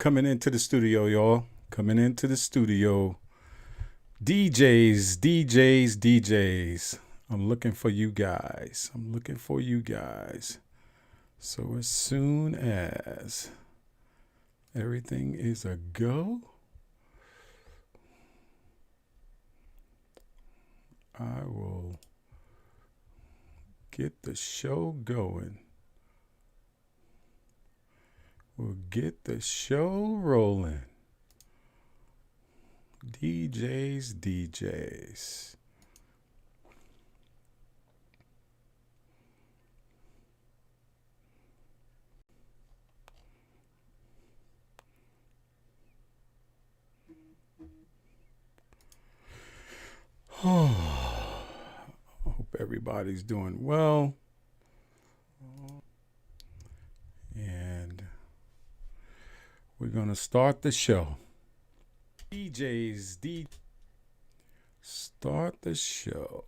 coming into the studio, y'all. Coming into the studio. DJs. I'm looking for you guys. So as soon as everything is a go, I will get the show going. We'll get the show rolling. DJs. Oh, I hope everybody's doing well. And we're going to start the show. Start the show.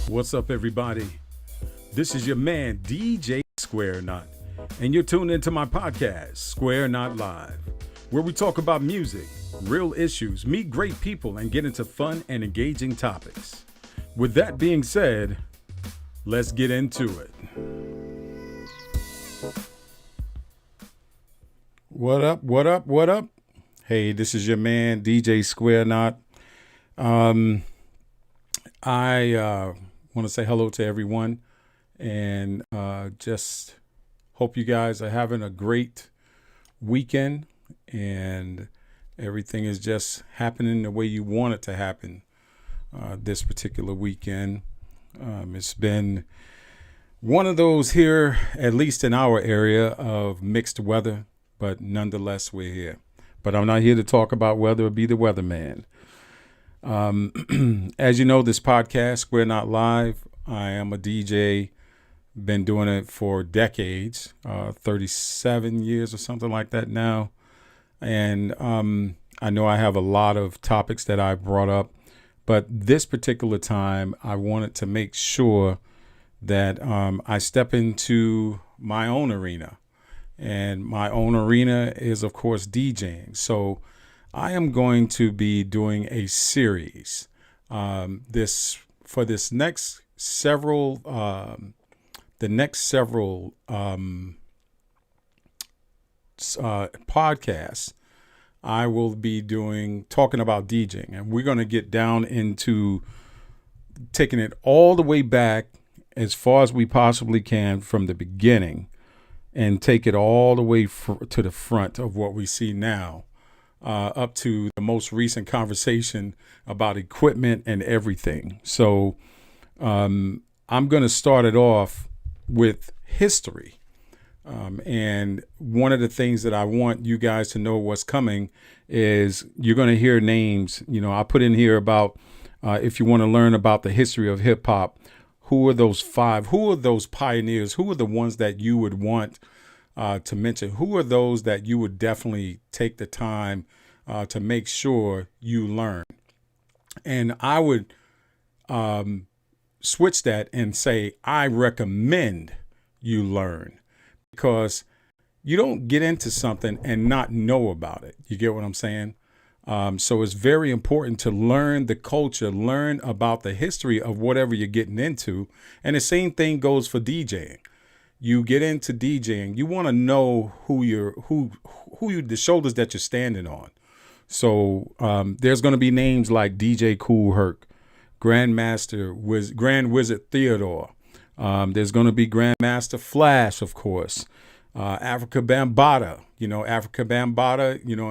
What's up, everybody? This is your man, DJ Square Knot, and you're tuned into my podcast, Square Knot Live, where we talk about music, real issues, meet great people, and get into fun and engaging topics. With that being said, let's get into it. What up? Hey, this is your man, DJ Square Knot. I want to say hello to everyone and just hope you guys are having a great weekend and everything is just happening the way you want it to happen this particular weekend. It's been one of those here, at least in our area, of mixed weather, but nonetheless, we're here. But I'm not here to talk about weather or be the weatherman. As you know, this podcast, We're Not Live. I am a DJ, been doing it for decades, 37 years or something like that now. And I know I have a lot of topics that I brought up, but this particular time, I wanted to make sure that I step into my own arena. And my own arena is, of course, DJing. So I am going to be doing a series for this next several podcasts. I will be talking about DJing, and we're going to get down into taking it all the way back as far as we possibly can from the beginning and take it all the way to the front of what we see now. Up to the most recent conversation about equipment and everything. So I'm going to start it off with history. And one of the things that I want you guys to know what's coming is you're going to hear names. You know, I put in here about if you want to learn about the history of hip hop, who are those five? Who are those pioneers? Who are the ones that you would want to mention? Who are those that you would definitely take the time to make sure you learn? And I would switch that and say, I recommend you learn, because you don't get into something and not know about it. You get what I'm saying? So it's very important to learn the culture, learn about the history of whatever you're getting into. And the same thing goes for DJing. You get into DJing, you want to know the shoulders that you're standing on. So there's going to be names like DJ Kool Herc, Grand Wizard Theodore. There's going to be Grandmaster Flash, of course. Africa Bambaataa,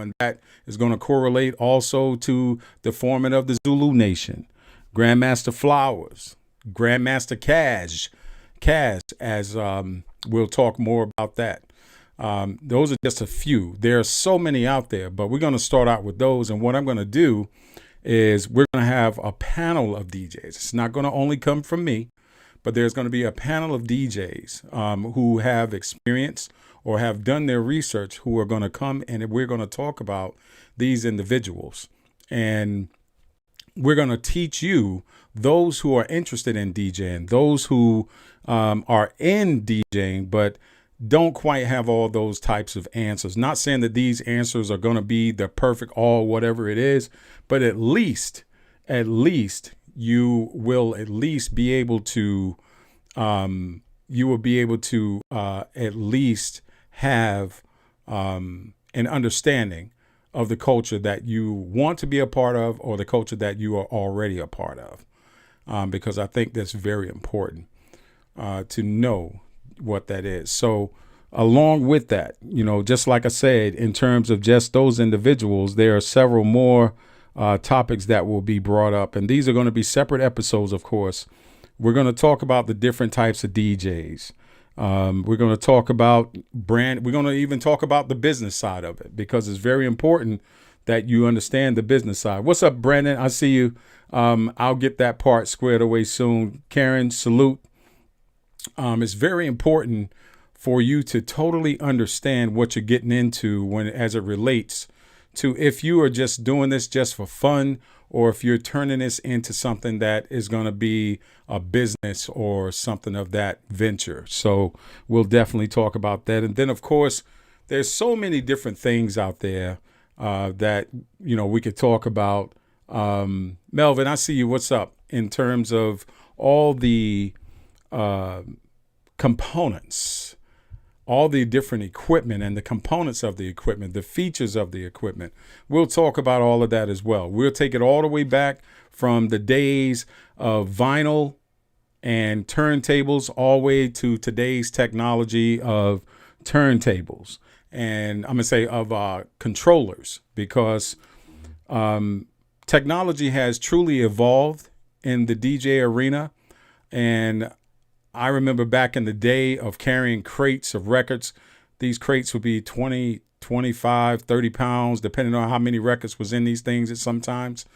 and that is going to correlate also to the forming of the Zulu Nation. Grandmaster Flowers, Grandmaster Cash, as we'll talk more about that. Those are just a few. There are so many out there, but we're going to start out with those. And what I'm going to do is we're going to have a panel of DJs. It's not going to only come from me, but there's going to be a panel of DJs who have experience or have done their research, who are going to come, and we're going to talk about these individuals. And we're going to teach you, those who are interested in DJing, those who are in DJing, but don't quite have all those types of answers. Not saying that these answers are going to be the perfect all whatever it is, but at least you will at least be able to at least have an understanding of the culture that you want to be a part of, or the culture that you are already a part of, because I think that's very important to know what that is. So along with that, just like I said, in terms of just those individuals, there are several more topics that will be brought up, and these are going to be separate episodes. Of course, we're going to talk about the different types of DJs. We're going to talk about brand. We're going to even talk about the business side of it, because it's very important that you understand the business side. What's up, Brandon? I see you. I'll get that part squared away soon. Karen, salute. It's very important for you to totally understand what you're getting into as it relates to if you are just doing this just for fun, or if you're turning this into something that is going to be a business or something of that venture. So we'll definitely talk about that. And then, of course, there's so many different things out there that, we could talk about. Melvin, I see you. What's up? In terms of all the components, all the different equipment and the components of the equipment, the features of the equipment. We'll talk about all of that as well. We'll take it all the way back from the days of vinyl and turntables all the way to today's technology of turntables. And I'm going to say of controllers, because technology has truly evolved in the DJ arena. And I remember back in the day of carrying crates of records. These crates would be 20, 25, 30 pounds, depending on how many records was in these things at sometimes.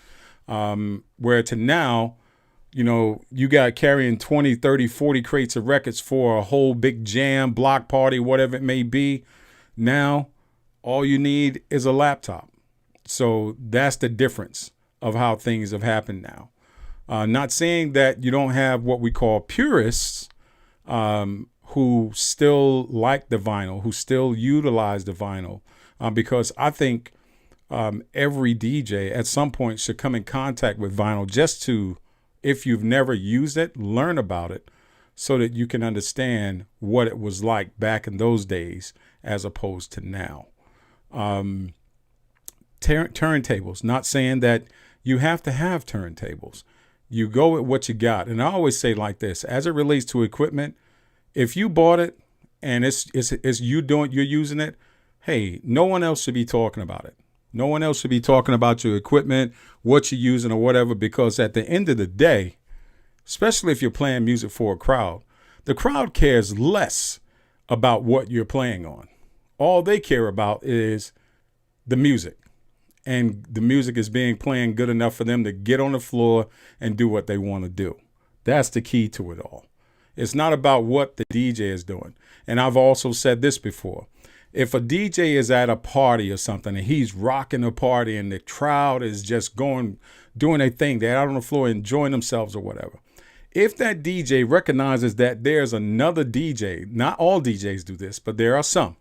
Where to now, you got carrying 20, 30, 40 crates of records for a whole big jam, block party, whatever it may be. Now, all you need is a laptop. So that's the difference of how things have happened now. Not saying that you don't have what we call purists who still like the vinyl, who still utilize the vinyl, because I think every DJ at some point should come in contact with vinyl just to, if you've never used it, learn about it so that you can understand what it was like back in those days as opposed to now. Turntables, not saying that you have to have turntables. You go with what you got. And I always say like this, as it relates to equipment, if you bought it and it's you're using it, hey, no one else should be talking about it. No one else should be talking about your equipment, what you're using or whatever, because at the end of the day, especially if you're playing music for a crowd, the crowd cares less about what you're playing on. All they care about is the music. And the music is playing good enough for them to get on the floor and do what they want to do. That's the key to it all. It's not about what the DJ is doing. And I've also said this before. If a DJ is at a party or something and he's rocking a party and the crowd is just doing their thing, they're out on the floor enjoying themselves or whatever. If that DJ recognizes that there's another DJ, not all DJs do this, but there are some.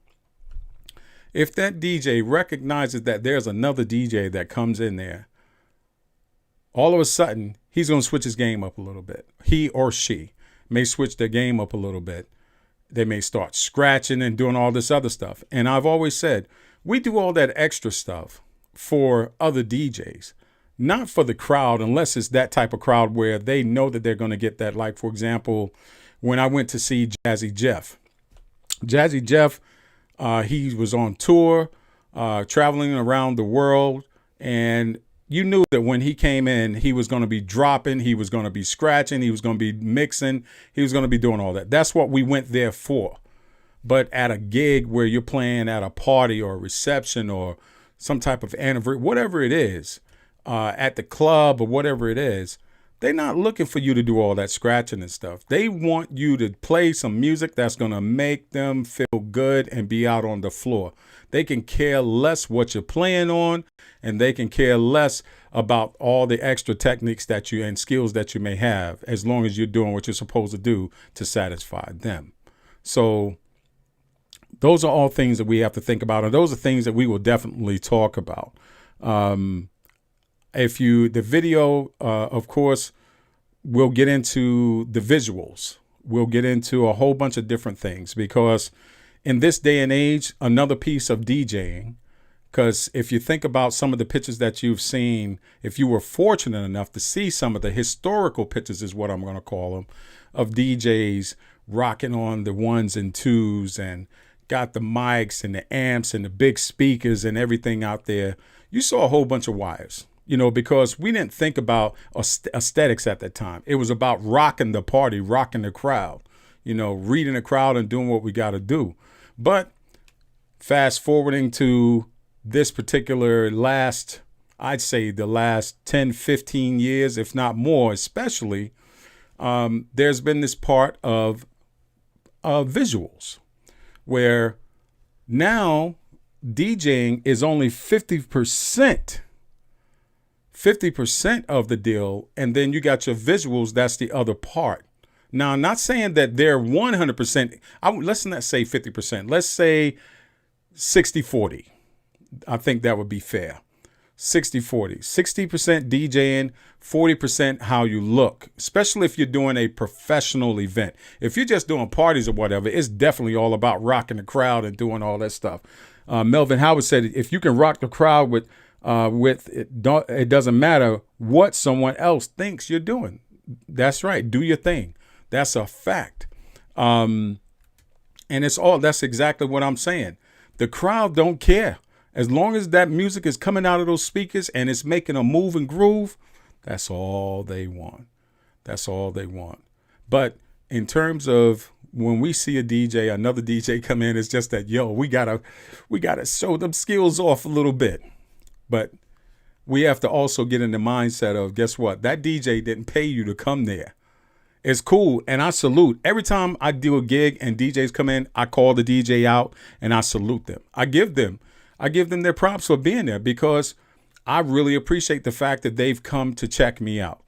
If that DJ recognizes that there's another DJ that comes in there, all of a sudden, he's going to switch his game up a little bit. He or she may switch their game up a little bit. They may start scratching and doing all this other stuff. And I've always said, we do all that extra stuff for other DJs, not for the crowd, unless it's that type of crowd where they know that they're going to get that. Like, for example, when I went to see Jazzy Jeff, he was on tour, traveling around the world, and you knew that when he came in, he was going to be dropping, he was going to be scratching, he was going to be mixing, he was going to be doing all that. That's what we went there for. But at a gig where you're playing at a party or a reception or some type of anniversary, whatever it is, at the club or whatever it is, they're not looking for you to do all that scratching and stuff. They want you to play some music that's going to make them feel good and be out on the floor. They can care less what you're playing on, and they can care less about all the extra techniques that you and skills that you may have, as long as you're doing what you're supposed to do to satisfy them. So those are all things that we have to think about, and those are things that we will definitely talk about. The video, of course, we'll get into the visuals. We'll get into a whole bunch of different things, because in this day and age, another piece of DJing, because if you think about some of the pictures that you've seen, if you were fortunate enough to see some of the historical pictures, is what I'm going to call them, of DJs rocking on the ones and twos and got the mics and the amps and the big speakers and everything out there, you saw a whole bunch of wires. Because we didn't think about aesthetics at that time. It was about rocking the party, rocking the crowd, reading the crowd and doing what we got to do. But fast forwarding to this particular I'd say the last 10, 15 years, if not more, especially, there's been this part of visuals where now DJing is only 50% of the deal, and then you got your visuals. That's the other part. Now, I'm not saying that they're 100%. Let's not say 50%. Let's say 60-40. I think that would be fair. 60-40. 60% DJing, 40% how you look, especially if you're doing a professional event. If you're just doing parties or whatever, it's definitely all about rocking the crowd and doing all that stuff. Melvin Howard said, if you can rock the crowd with it doesn't matter what someone else thinks you're doing. That's right. Do your thing. That's a fact. And that's exactly what I'm saying. The crowd don't care. As long as that music is coming out of those speakers and it's making a move and groove, that's all they want. That's all they want. But in terms of when we see another DJ come in, it's just that, we gotta show them skills off a little bit. But we have to also get in the mindset of, guess what? That DJ didn't pay you to come there. It's cool. And I salute. Every time I do a gig and DJs come in, I call the DJ out and I salute them. I give them their props for being there, because I really appreciate the fact that they've come to check me out.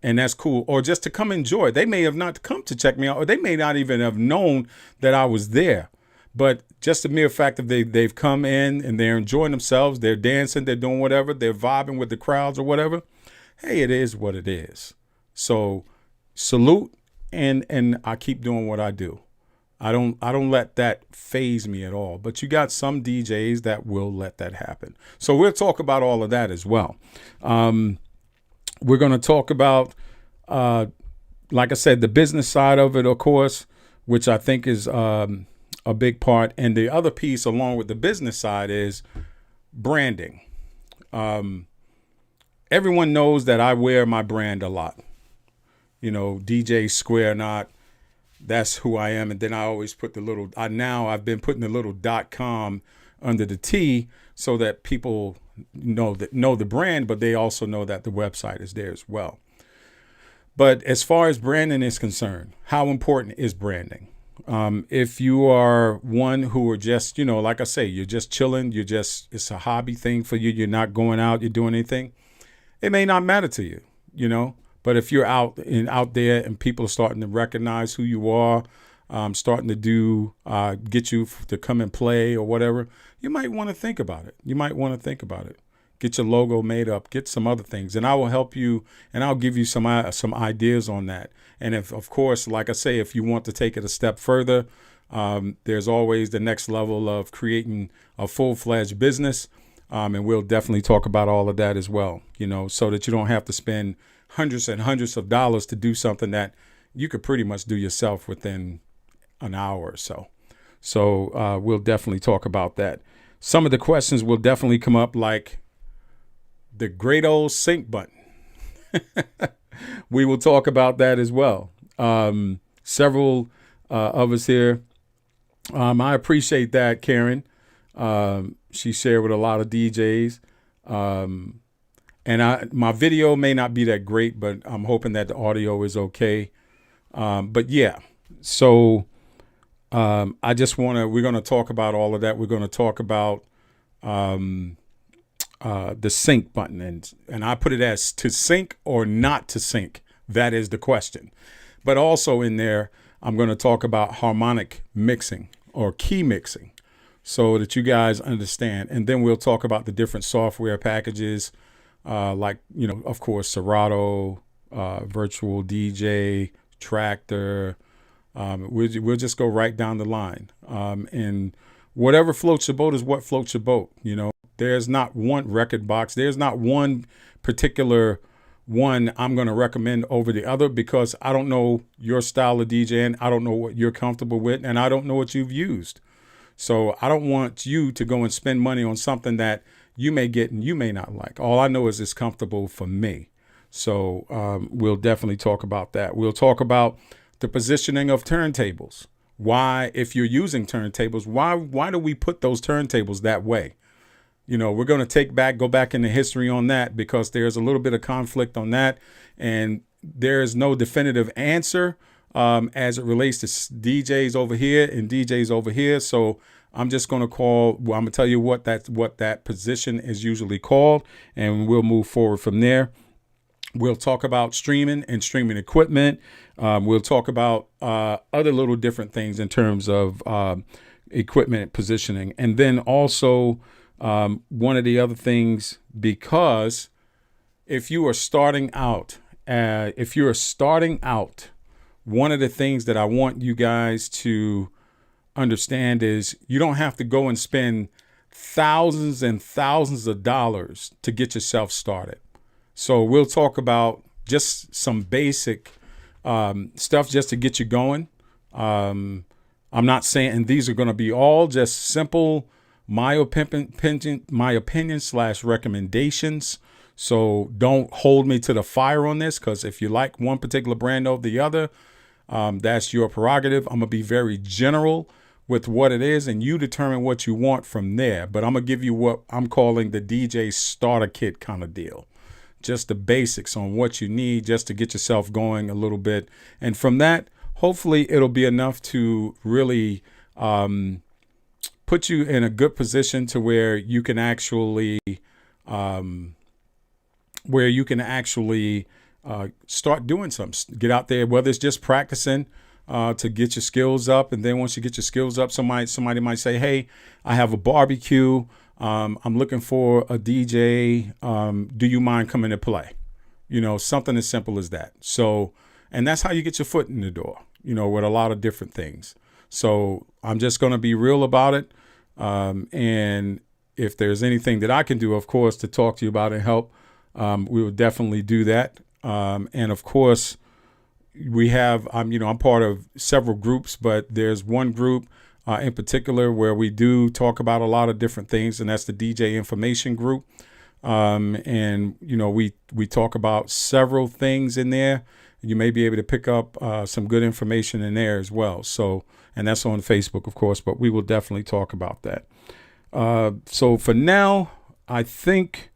And that's cool. Or just to come enjoy. They may have not come to check me out, or they may not even have known that I was there. But just the mere fact that they've come in and they're enjoying themselves, they're dancing, they're doing whatever, they're vibing with the crowds or whatever. Hey, it is what it is. So salute, and I keep doing what I do. I don't let that faze me at all. But you got some DJs that will let that happen. So we'll talk about all of that as well. We're going to talk about, like I said, the business side of it, of course, which I think is a big part. And the other piece along with the business side is branding. Everyone knows that I wear my brand a lot. DJ Square Knot, that's who I am. And then I always put I've been putting the little .com under the T so that people know the brand, but they also know that the website is there as well. But as far as branding is concerned, how important is branding? If you are one who are just, like I say, you're just chilling, it's a hobby thing for you. You're not going out, you're doing anything. It may not matter to you, but if you're out there and people are starting to recognize who you are, starting to get you to come and play or whatever, you might want to think about it. Get your logo made up, get some other things, and I will help you, and I'll give you some ideas on that. And if, of course, like I say, if you want to take it a step further, there's always the next level of creating a full-fledged business. And we'll definitely talk about all of that as well, so that you don't have to spend hundreds and hundreds of dollars to do something that you could pretty much do yourself within an hour or so. So we'll definitely talk about that. Some of the questions will definitely come up, like the great old sync button. We will talk about that as well. Several of us here. I appreciate that, Karen. She shared with a lot of DJs. And my video may not be that great, but I'm hoping that the audio is okay. But yeah, so we're going to talk about all of that. We're going to talk about the sync button. And I put it as to sync or not to sync. That is the question. But also in there, I'm going to talk about harmonic mixing or key mixing so that you guys understand. And then we'll talk about the different software packages, like, of course, Serato, Virtual DJ, Tractor. We'll just go right down the line. And whatever floats your boat is what floats your boat. There's not one record box. There's not one particular one I'm going to recommend over the other, because I don't know your style of DJing. I don't know what you're comfortable with, and I don't know what you've used. So I don't want you to go and spend money on something that you may get and you may not like. All I know is it's comfortable for me. So we'll definitely talk about that. We'll talk about the positioning of turntables. Why, if you're using turntables, why do we put those turntables that way? We're going to go back into history on that, because there's a little bit of conflict on that. And there is no definitive answer as it relates to DJs over here and DJs over here. So I'm just going to I'm going to tell you what that position is usually called, and we'll move forward from there. We'll talk about streaming and streaming equipment. We'll talk about other little different things in terms of equipment positioning. And then also one of the other things, because if you are starting out, one of the things that I want you guys to understand is you don't have to go and spend thousands and thousands of dollars to get yourself started. So we'll talk about just some basic stuff just to get you going. I'm not saying, and these are going to be all just simple, my opinion / recommendations. So don't hold me to the fire on this, because if you like one particular brand over the other, that's your prerogative. I'm going to be very general with what it is, and you determine what you want from there. But I'm going to give you what I'm calling the DJ starter kit kind of deal. Just the basics on what you need just to get yourself going a little bit. And from that, hopefully it'll be enough to really put you in a good position to where you can actually start doing something. Get out there, whether it's just practicing to get your skills up. And then once you get your skills up, somebody might say, hey, I have a barbecue. I'm looking for a DJ. Do you mind coming to play? Something as simple as that. So, and that's how you get your foot in the door, with a lot of different things. So I'm just going to be real about it. And if there's anything that I can do, of course, to talk to you about and help, we will definitely do that. And of course, we have, I'm part of several groups, but there's one group in particular where we do talk about a lot of different things, and that's the DJ information group. And we talk about several things in there. You may be able to pick up some good information in there as well. So, and that's on Facebook, of course, but we will definitely talk about that. So for now, I think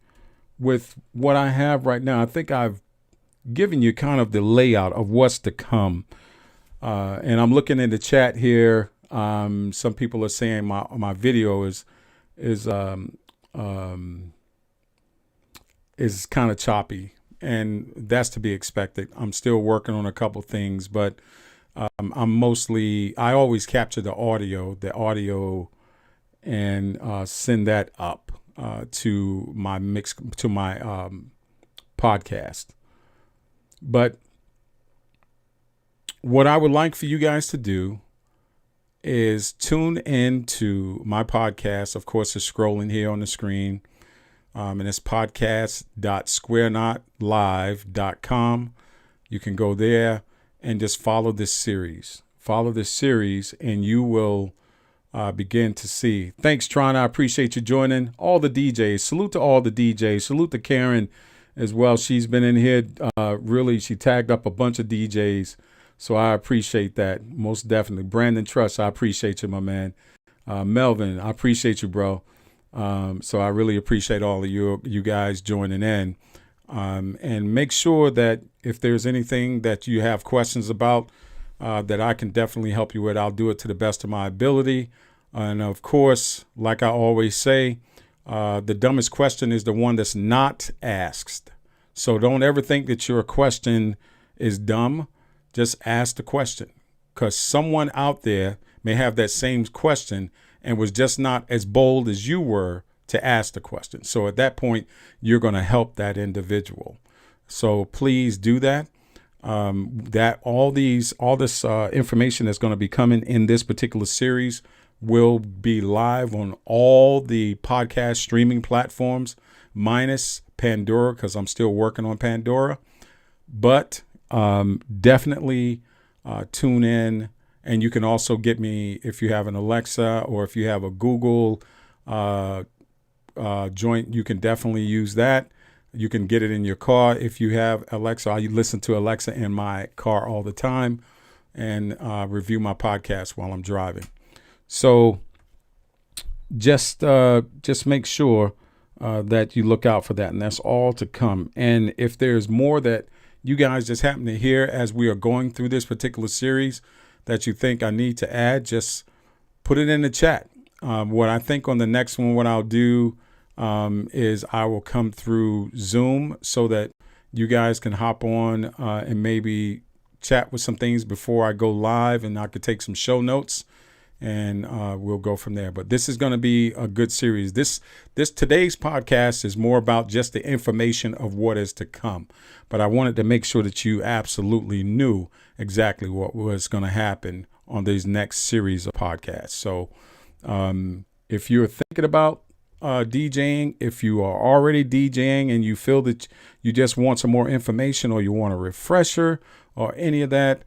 with what I have right now, I think I've given you kind of the layout of what's to come. And I'm looking in the chat here. Some people are saying my video is kind of choppy, and that's to be expected. I'm still working on a couple things, but I always capture the audio and send that up to my podcast. But what I would like for you guys to do is tune into my podcast. Of course, it's scrolling here on the screen. And it's podcast.squareknotlive.com. You can go there and just follow this series. And you will begin to see. Thanks, Tron. I appreciate you joining. All the DJs. Salute to all the DJs. Salute to Karen as well. She's been in here. Really, she tagged up a bunch of DJs. So I appreciate that. Most definitely. Brandon Truss, I appreciate you, my man. Melvin, I appreciate you, bro. So I really appreciate all of you guys joining in. And make sure that if there's anything that you have questions about, that I can definitely help you with, I'll do it to the best of my ability. And of course, like I always say, the dumbest question is the one that's not asked. So don't ever think that your question is dumb. Just ask the question, because someone out there may have that same question and was just not as bold as you were to ask the question. So at that point, you're going to help that individual. So please do that. All this information that's going to be coming in this particular series will be live on all the podcast streaming platforms, minus Pandora, because I'm still working on Pandora. But definitely tune in. And you can also get me if you have an Alexa or if you have a Google joint. You can definitely use that. You can get it in your car if you have Alexa. I listen to Alexa in my car all the time and review my podcast while I'm driving. So just make sure that you look out for that, and that's all to come. And if there's more that you guys just happen to hear as we are going through this particular series that you think I need to add, just put it in the chat. What I think on the next one, what I'll do is I will come through Zoom so that you guys can hop on and maybe chat with some things before I go live, and I could take some show notes, and we'll go from there. But this is going to be a good series. Today's podcast is more about just the information of what is to come. But I wanted to make sure that you absolutely knew exactly what was going to happen on these next series of podcasts. So if you're thinking about DJing, if you are already DJing and you feel that you just want some more information or you want a refresher or any of that,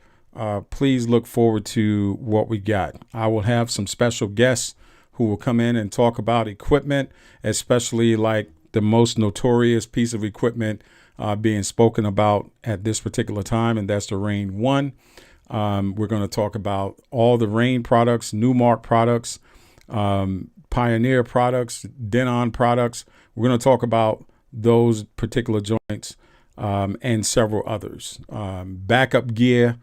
please look forward to what we got. I will have some special guests who will come in and talk about equipment, especially like the most notorious piece of equipment being spoken about at this particular time, and that's the Rane 1. We're going to talk about all the Rane products, Newmark products, Pioneer products, Denon products. We're going to talk about those particular joints and several others. Backup gear